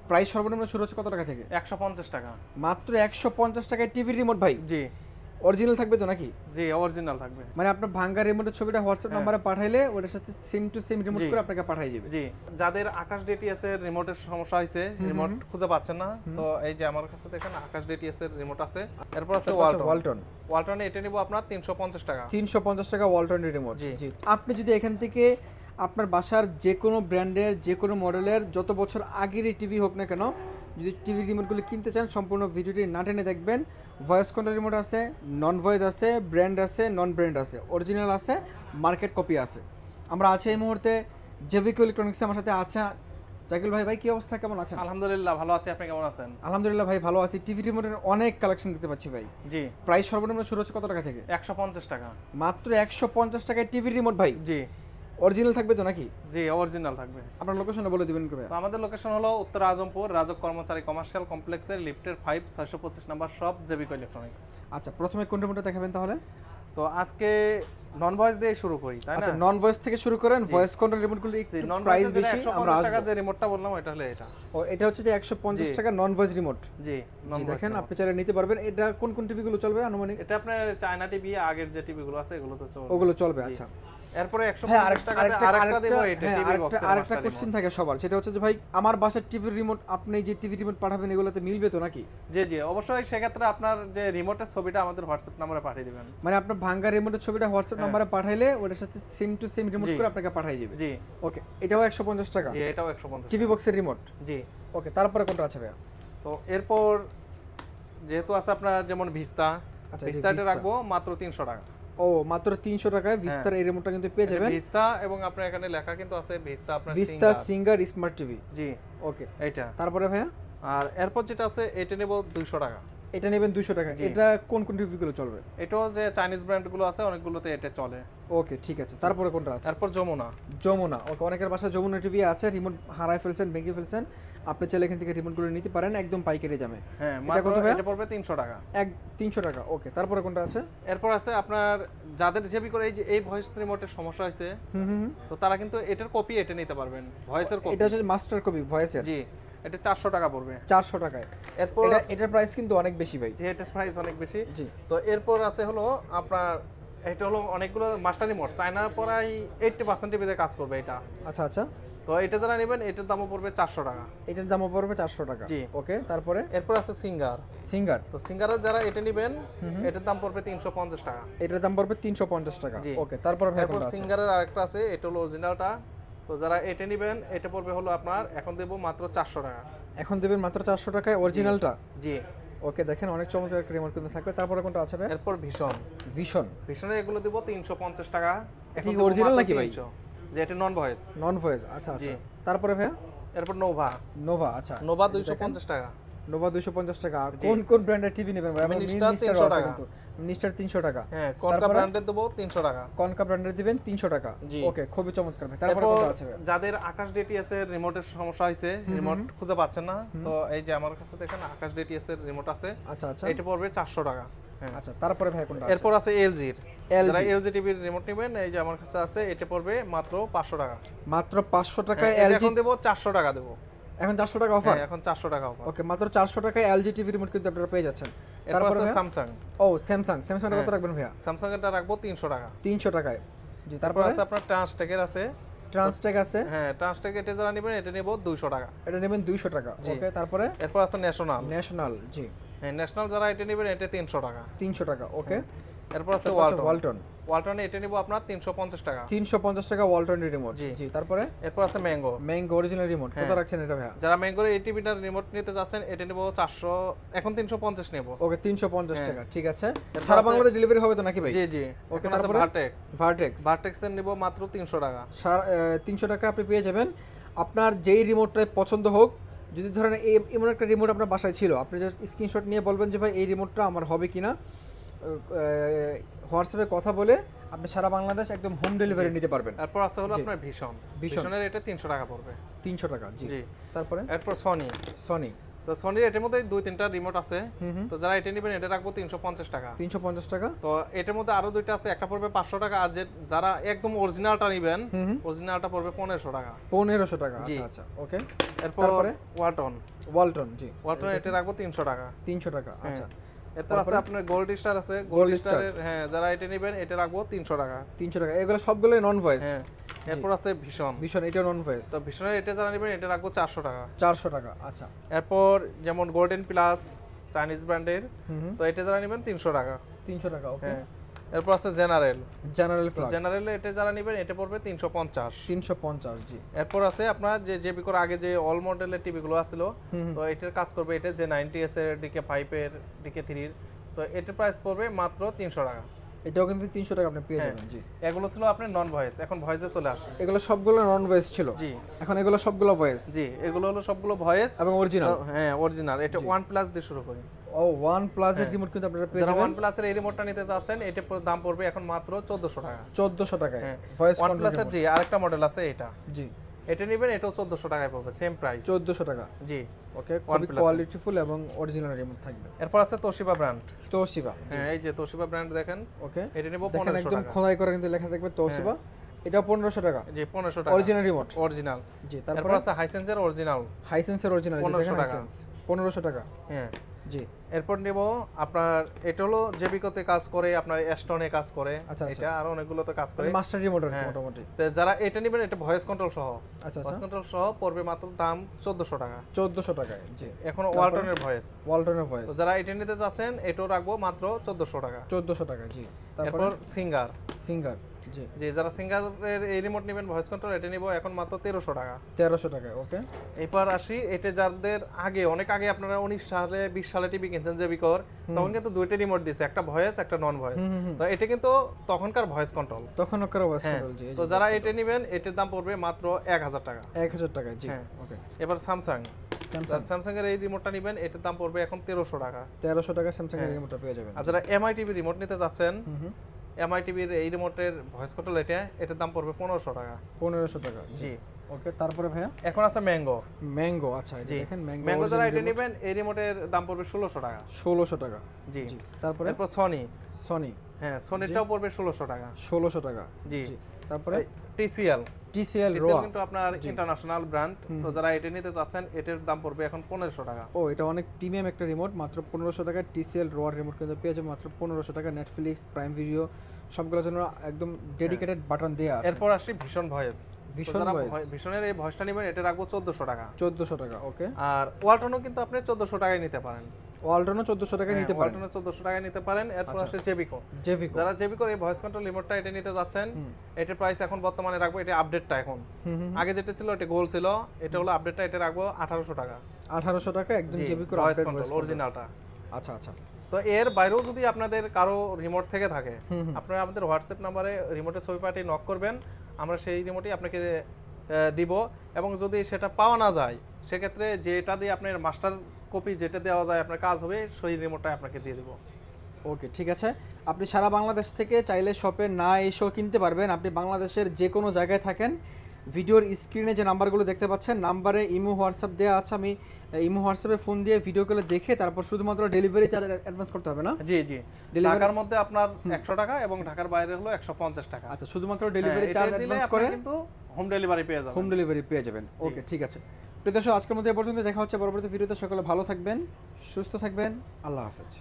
Price সর্বনিম্ন শুরু হচ্ছে কত টাকা থেকে? 150 টাকা। মাত্র 150 টাকায় টিভির রিমোট ভাই? জি অরিজিনাল থাকবে তো নাকি? জি, অরিজিনাল থাকবে। মানে আপনার ভাঙ্গা রিমোটের ছবিটা হোয়াটসঅ্যাপ নম্বরে পাঠাইলে ওটার সাথে সেম টু সেম রিমোট করে আপনাকে পাঠিয়ে দিবে। জি, যাদের আকাশ ডিটিএস এর রিমোটের সমস্যা হয়েছে, রিমোট খুঁজে পাচ্ছেন না, তো এই যে আমার কাছে দেখেন আকাশ ডিটিএস এর রিমোট আছে। এরপর আছে ওয়ালটন এটা নিব আপনার 350 টাকা। 350 টাকা ওয়ালটনের রিমোট। জি, আপনি যদি এখান থেকে আপনার বাসার যে কোনো ব্র্যান্ডের যে কোনো মডেলের যত বছর আগের টিভি হোক না কেন, যদি টিভি রিমোটগুলো কিনতে চান সম্পূর্ণ ভিডিওটি না টেনে দেখবেন। ভয়েস কন্ট্রোল রিমোট আছে, নন ভয়েস আছে, ব্র্যান্ড আছে, নন ব্র্যান্ড আছে, অরিজিনাল আছে, মার্কেট কপি আছে। আমরা আছি এই মুহূর্তে জেভিকো ইলেকট্রনিক্সে, আমার সাথে আছে জাকিল ভাই। ভাই কি অবস্থা, কেমন আছেন? আলহামদুলিল্লাহ ভালো আছি, আপনি কেমন আছেন? আলহামদুলিল্লাহ ভাই ভালো আছি। টিভি রিমোটের অনেক কালেকশন দেখতে পাচ্ছি ভাই। জি, প্রাইস সর্বনিম্ন শুরু হচ্ছে কত টাকা থেকে? 150 টাকা। মাত্র 150 টাকায় টিভি রিমোট ভাই? জি, অরিজিনাল থাকবে তো নাকি? জি, অরিজিনাল থাকবে। আপনার লোকেশনটা বলে দিবেন কবে? তো আমাদের লোকেশন হলো উত্তর আজমপুর রাজক কর্মচারী কমার্শিয়াল কমপ্লেক্সের লিফটের 5 625 নাম্বার শপ জেভিকো ইলেকট্রনিক্স। আচ্ছা, প্রথমে কোন রিমোটটা দেখাবেন তাহলে? তো আজকে নন ভয়েস দিয়ে শুরু করি, তাই না? আচ্ছা, নন ভয়েস থেকে শুরু করেন। ভয়েস কন্ট্রোল রিমোটগুলো একটু প্রাইস বেশি, আমরা 150 টাকা যে রিমোটটা বললাম এটা হলো এটা। ও, এটা হচ্ছে যে 150 টাকা নন ভয়েস রিমোট। জি, জি, দেখেন আপনি চাইলে নিতে পারবেন। এটা কোন কোন টিভি গুলো চলবে আনুমানিক? এটা আপনার চায়না টিভি আগের যে টিভি গুলো আছে এগুলো তো চলবে, ওগুলো চলবে। আচ্ছা, এরপরে 150 টাকাতে আরেকটা দেব এটা টিভি বক্স। আরেকটা কোশ্চেন থাকে সবার, সেটা হচ্ছে যে ভাই আমার বাসার টিভির রিমোট আপনি যে টিভি রিমোট পাঠাবেন এগুলোতে মিলবে তো নাকি? জি জি, অবশ্যই। সেক্ষেত্রে আপনার যে রিমোটের ছবিটা আমাদের হোয়াটসঅ্যাপ নম্বরে পাঠিয়ে দিবেন। মানে আপনার ভাঙ্গা রিমোটের ছবিটা হোয়াটসঅ্যাপ নম্বরে পাঠাইলে ওটার সাথে সেম টু সেম রিমোট করে আপনাকে পাঠিয়ে দিবে। জি, ওকে, এটাও 150 টাকা? জি, এটাও 150 টিভি বক্সের রিমোট। জি, ওকে, তারপরে কোনটা আছে ভাইয়া? তো এরপর যেহেতু আছে আপনার যেমন ভিস্তা, আচ্ছা, ভিস্তাটা রাখবো মাত্র 300 টাকা। ও, মাত্র 300 টাকায় ভিস্তার এই রিমোটটা কিন্তু পেয়ে যাবেন। ভিস্তা এবং আপনার এখানে লেখা কিন্তু আছে ভিস্তা আপনার ভিস্তা সিঙ্গার স্মার্ট টিভি। জি, ওকে, এটা। তারপরে ভাইয়া? আর এরপর যেটা আছে এটা নেব 200 টাকা। এটা নেবেন 200 টাকা। এটা কোন কোন টিভিগুলো চলবে? এটাও যে চাইনিজ ব্র্যান্ড গুলো আছে অনেকগুলোতে এটা চলে। ওকে, ঠিক আছে। তারপরে কোনটা আছে? তারপর যমুনা। যমুনা, ওকে। অনেকের বাসায় যমুনা টিভি আছে, রিমোট হারায় ফেলছেন, ভেঙে ফেলছেন, আপনি চাইলে এখান থেকে রিমোটগুলো নিতে পারেন একদম পাইকারি দামে। হ্যাঁ, এটা পড়বে 300 টাকা। 300 টাকা। ওকে, তারপরে কোনটা আছে? এরপর আছে আপনার যাদের জেবি করে এই ভয়েস রিমোটের সমস্যা হয়েছে, তো তারা কিন্তু এটার কপি এটা নিতে পারবেন, ভয়েসের কপি। এটা হচ্ছে মাস্টার কপি ভয়েসের। জি, এটা 400 টাকা পড়বে। 400 টাকায়। এরপর এটার প্রাইস কিন্তু অনেক বেশি ভাই। যে এটার প্রাইস অনেক বেশি। জি। তো এরপর আছে হলো আপনার এটা হলো অনেকগুলো মাস্টার রিমোট, চায়নার প্রায় 80% টিভিতে কাজ করবে এটা। আচ্ছা আচ্ছা। তো এটা যারা নেবেন এটার দামও পড়বে 400 টাকা। এটার দামও পড়বে 400 টাকা। জি। ওকে, তারপরে? এরপর আছে সিঙ্গার। তো সিঙ্গারের যারা এটা নেবেন এটার দাম পড়বে 350 টাকা। এটার দাম পড়বে 350 টাকা। ওকে, তারপরে ভাই কোনটা আছে? সিঙ্গারের আরেকটা আছে, এটা হলো অরিজিনালটা। তো যারা এটা নেবেন এটা পড়বে হলো আপনার এখন দেব মাত্র 400 টাকা। এখন দেবেন মাত্র 400 টাকায় অরিজিনালটা? জি। ওকে, দেখেন অনেক চমৎকার একটা রিমোট কিন্তু থাকবে। তারপরে কোনটা আছে ভাই? এরপর ভিশনের এগুলো দেব 350 টাকা। এটা কি অরিজিনাল নাকি ভাই? যে এটা নন ভয়েস। আচ্ছা আচ্ছা। তারপরে ভাই? এরপর নোভা। আচ্ছা, নোভা 250 টাকা। নোভা 250 টাকা। কোন কোন ব্র্যান্ডের টিভি নেবেন ভাই? মিনিস্টার 300 টাকা। মিনিস্টার 300 টাকা। হ্যাঁ, কনকা ব্র্যান্ডের দেব 300 টাকা। কনকা ব্র্যান্ডের দিবেন 300 টাকা। ওকে, খুবই চমৎকার ভাই। তারপরে কোনটা আছে ভাই? যাদের আকাশ ডিটিএস এর রিমোটের সমস্যা হয়েছে, রিমোট খুঁজে পাচ্ছেন না, তো এই যে আমার কাছে দেখেন আকাশ ডিটিএস এর রিমোট আছে। আচ্ছা আচ্ছা। এটা পড়বে 400 টাকা। আচ্ছা, তারপরে ভাই কোনটা আছে? এরপর আছে এলজির। যারা এলজি টিভির রিমোট নেবেন এই যে আমার কাছে আছে, এটা পড়বে মাত্র 500 টাকা। মাত্র 500 টাকায় এলজি। এখন দেব 400 টাকা দেব। এখন 400 টাকা অফার? এখন 400 টাকা অফার। ওকে, মাত্র 400 টাকায় এলজি টিভি রিমোট কিন্তু আপনারা পেয়ে যাচ্ছেন। তারপর আছে স্যামসাং। ও, স্যামসাং এর কত রাখবেন ভাইয়া? স্যামসাং এরটা রাখবো 300 টাকা। 300 টাকায়। জি, তারপর আছে আপনার ট্রান্সটেকের আছে। ট্রান্সটেক আছে? হ্যাঁ, ট্রান্সটেক এটা যারা নেবেন এটা নেব 200 টাকা। এটা নেবেন 200 টাকা। ওকে, তারপরে? এরপর আছে ন্যাশনাল। জি। হ্যাঁ, ন্যাশনাল যারা এটা নেবেন এটা 300 টাকা। 300 টাকা। ওকে। এরপর আছে ওয়ালটন এটা নিব আপনার 350 টাকা। 350 টাকা ওয়ালটনের রিমোট। জি, তারপরে? এরপর আছে ম্যাঙ্গো অরিজিনাল রিমোট। কত রাখছেন এটা ভাইয়া? যারা ম্যাঙ্গোর এই টিভিটার রিমোট নিতে যাচ্ছেন এটা নিব 400, এখন 350 নেব। ওকে, 350 টাকা। ঠিক আছে। সারা বাংলাদেশ ডেলিভারি হবে তো নাকি ভাই? জি জি। ওকে, তারপরে? ভার্টেক্স এর নিব মাত্র 300 টাকা। 300 টাকা আপনি পেয়ে যাবেন। আপনার যেই রিমোটটা পছন্দ হোক, যদি ধরেন এমন একটা রিমোট আপনার বাসায় ছিল, আপনি জাস্ট স্ক্রিনশট নিয়ে বলবেন যে ভাই এই রিমোটটা আমার হবে কিনা, হোয়াটসঅ্যাপে কথা বলে আপনি সারা বাংলাদেশ একদম হোম ডেলিভারি নিতে পারবেন। এরপর আছে হলো আপনার ভিশনের এটা 300 টাকা পড়বে। 300 টাকা। জি। তারপরে? এরপর সনি। তো সনির এটার মধ্যে 2-3টা রিমোট আছে। তো যারা এটা নেবেন এটা রাখবো 350 টাকা। 350 টাকা। তো এটার মধ্যে আরো দুইটা আছে, একটা পড়বে 500 টাকা, আর যারা একদম অরিজিনালটা নেবেন অরিজিনালটা পড়বে 1500 টাকা। 1500 টাকা, আচ্ছা আচ্ছা, ওকে। এরপরে ওয়ালটন জি, ওয়ালটন এটা রাখবো 300 টাকা। 300 টাকা, আচ্ছা। এরপর আছে আপনার গোল্ড স্টার আছে, গোল্ড স্টারের হ্যাঁ যারা এটা নেবেন এটা রাখবো 300 টাকা। 300 টাকা, এগুলো সবগুলোই নন ভয়েস। হ্যাঁ। এরপর আছে ভীষণ এটা নন ভয়েস। তো ভীষণের এটা যারা নেবেন এটা রাখবো 400 টাকা। 400 টাকা, আচ্ছা। এরপর যেমন গোল্ডেন প্লাস চাইনিজ ব্র্যান্ডের, তো এটা যারা নেবেন 300 টাকা। 300 টাকা, ওকে। এরপর আছে জেনারেল ফ্ল্যাগ। জেনারেল এটা যারা নেবেন এটা পড়বে 350। 350, জি। এরপর আছে আপনার যে বিকর আগে যে অল মডেলের টিভি গুলো আছিল, তো এটার কাজ করবে এটা যে 90s এর DK5 এর DK3 এর, তো এটার প্রাইস পড়বে মাত্র 300 টাকা। এটাও কিন্তু 300 টাকা আপনি পেয়ে যাবেন, জি। এগুলো ছিল আপনার নন ভয়েস, এখন ভয়েসে চলে আসে। এগুলো সবগুলো নন ভয়েস ছিল, জি। এখন এগুলো সবগুলো ভয়েস, জি। এগুলো হলো সবগুলো ভয়েস এবং অরিজিনাল। হ্যাঁ অরিজিনাল। এটা OnePlus দিয়ে শুরু করি। ও, OnePlus এর রিমোট কিন্তু আপনারা পেয়ে যারা যাবেন। OnePlus এর এই রিমোটটা নিতে যাচ্ছেন এটার দাম পড়বে এখন মাত্র 1400 টাকা। 1400 টাকায় ভয়েস কন্ট্রোল। OnePlus এর জি আরেকটা মডেল আছে এটা, জি। এটা নেবেন এটাও 1400 টাকায় পড়বে, সেম প্রাইস 1400 টাকা, জি। ওকে, খুবই কোয়ালিটিফুল এবং অরিজিনাল রিমোট থাকবে। এরপর আছে তোশিবা ব্র্যান্ড। হ্যাঁ, এই যে তোশিবা ব্র্যান্ড দেখেন, ওকে। এটা নেব দেখেন 1500 একদম টাকা। খোদাই করে কিন্তু লেখা থাকবে তোশিবা। এটা 1500 টাকা, জি 1500 টাকা অরিজিনাল রিমোট, অরিজিনাল। জি। তারপর তারপর আছে হাইসেন্সের অরিজিনাল, হাইসেন্সের অরিজিনাল, 1500 টাকা। 1500 টাকা, হ্যাঁ, জি। এরপর নেব আপনার এটা হলো জেবিকোতে কাজ করে, আপনার অ্যাস্টনে কাজ করে, আচ্ছা, এটা আর অনেকগুলোতে কাজ করে, মাস্টার রিমোট আর কি মোটামুটি। তো যারা এটা নেবেন এটা ভয়েস কন্ট্রোল সহ, আচ্ছা, ভয়েস কন্ট্রোল সহ পড়বে মাত্র দাম 1400 টাকা। 1400 টাকায়, জি। এখন ওয়ালটনের ভয়েস, ভয়েস, তো যারা এটা নিতে যাচ্ছেন এটাও রাখবো মাত্র 1400 টাকা। 1400 টাকা, জি। তারপর সিঙ্গার, জি। যে যারা সিঙ্গারের এই রিমোট নেবেন ভয়েস কন্ট্রোল, এটা নিব এখন মাত্র 1300 টাকা। 1300 টাকা, ওকে। এরপর আসি এটা যাদের আগে অনেক আগে আপনারা 19 সালে 20 সালে টিভি কিনছেন জেবিকর, তখন কিন্তু দুইটা রিমোট দিয়েছে, একটা ভয়েস একটা নন ভয়েস। তো এটা কিন্তু তখনকার ভয়েস কন্ট্রোল, তখনকার ভয়েস কন্ট্রোল, জি। তো যারা এটা নেবেন এটার দাম পড়বে মাত্র 1000 টাকা। 1000 টাকা, জি, ওকে। এবার স্যামসাং এর এই রিমোটটা নেবেন এটার দাম পড়বে এখন 1300 টাকা। 1300 টাকা স্যামসাং এর রিমোটটা পেয়ে যাবেন। আর যারা এমআই টিভি রিমোট নিতে যাচ্ছেন, এমআই টিভির এই রিমোটের ভয়েস কন্ট্রোল এটার দাম পড়বে 1500 টাকা। 1500 টাকা, জি, ওকে। তারপরে ভাইয়া এখন আছে ম্যাঙ্গো, আচ্ছা, এই দেখেন ম্যাঙ্গো যারা এটা নেবেন এই রিমোটের দাম পড়বে 1600 টাকা। 1600 টাকা, জি। তারপরে এরপর সনি, হ্যাঁ সনিটাও পড়বে 1600 টাকা। 1600 টাকা, জি। তারপরে TCL রোয়া কিন্তু আপনার ইন্টারন্যাশনাল ব্র্যান্ড, তো যারা এটা নিতে চাচ্ছেন এটার দাম পড়বে এখন 1500 টাকা। ও, এটা অনেক প্রিমিয়াম একটা রিমোট, মাত্র 1500 টাকায় TCL রোয়ার রিমোট কিন্তু পেয়ে যাবেন মাত্র 1500 টাকা। নেটফ্লিক্স, প্রাইম ভিডিও সবগুলোর জন্য একদম ডেডিকেটেড বাটন দেয়া আছে। এরপর আসি ভীষণের এই ভয়েসটা নেবেন এটা রাখবো 1400 টাকা। 1400 টাকা, ওকে। আর ওয়ালটনও কিন্তু আপনি 1400 টাকায় নিতে পারেন। ওয়ালটনও 1400 টাকায় নিতে পারেন। ওয়ালটনও 1400 টাকায় নিতে পারেন। এরপর আসে জেবিকো। যারা জেবিকোর এই ভয়েস কন্ট্রোল রিমোটটা এটা নিতে যাচ্ছেন, এটার প্রাইস এখন বর্তমানে রাখবো, এটা আপডেটটা এখন, আগে যেটা ছিল এটা গোল ছিল, এটা হলো আপডেটটা, এটা রাখবো 1800 টাকা। 1800 টাকা একদম জেবিকোর ভয়েস আপডেট কন্ট্রোল অরিজিনালটা। আচ্ছা। তো এর বাইরেও যদি আপনাদের কারো রিমোট থেকে থাকে, আপনারা আমাদের হোয়াটসঅ্যাপ নাম্বারে রিমোটের ছবি পাঠিয়ে নক করবেন, আমরা সেই রিমোটই আপনাকে দিব। এবং যদি সেটা পাওয়া না যায় সেক্ষেত্রে যেটা দিয়ে আপনার মাস্টার কপি যেটা দেওয়া যায় আপনার কাজ হবে, সেই রিমোটটা আপনাকে দিয়ে দেব। ওকে, ঠিক আছে। আপনি সারা বাংলাদেশ থেকে চাইলে শপে না এসেও কিনতে পারবেন। আপনি বাংলাদেশের যে কোনো জায়গায় থাকেন, ভিডিওর স্ক্রিনে যে নাম্বারগুলো দেখতে পাচ্ছেন, নাম্বারে ইমো হোয়াটসঅ্যাপ দেওয়া আছে। আমি ইমো হোয়াটসঅ্যাপে ফোন দিয়ে ভিডিও কলে দেখে তারপর শুধুমাত্র ডেলিভারি চার্জ অ্যাডভান্স করতে হবে না? জি। ঢাকার মধ্যে আপনার 100 টাকা এবং ঢাকার বাইরে হলো 150 টাকা। আচ্ছা, শুধুমাত্র ডেলিভারি চার্জ অ্যাডভান্স করে কিন্তু হোম ডেলিভারি পেয়ে যাবেন। ওকে, ঠিক আছে। প্রিয় দর্শক, আজকের মতো এ পর্যন্ত। দেখা হচ্ছে পরবর্তী ভিডিওতে। সকলে ভালো থাকবেন, সুস্থ থাকবেন। আল্লাহ হাফেজ।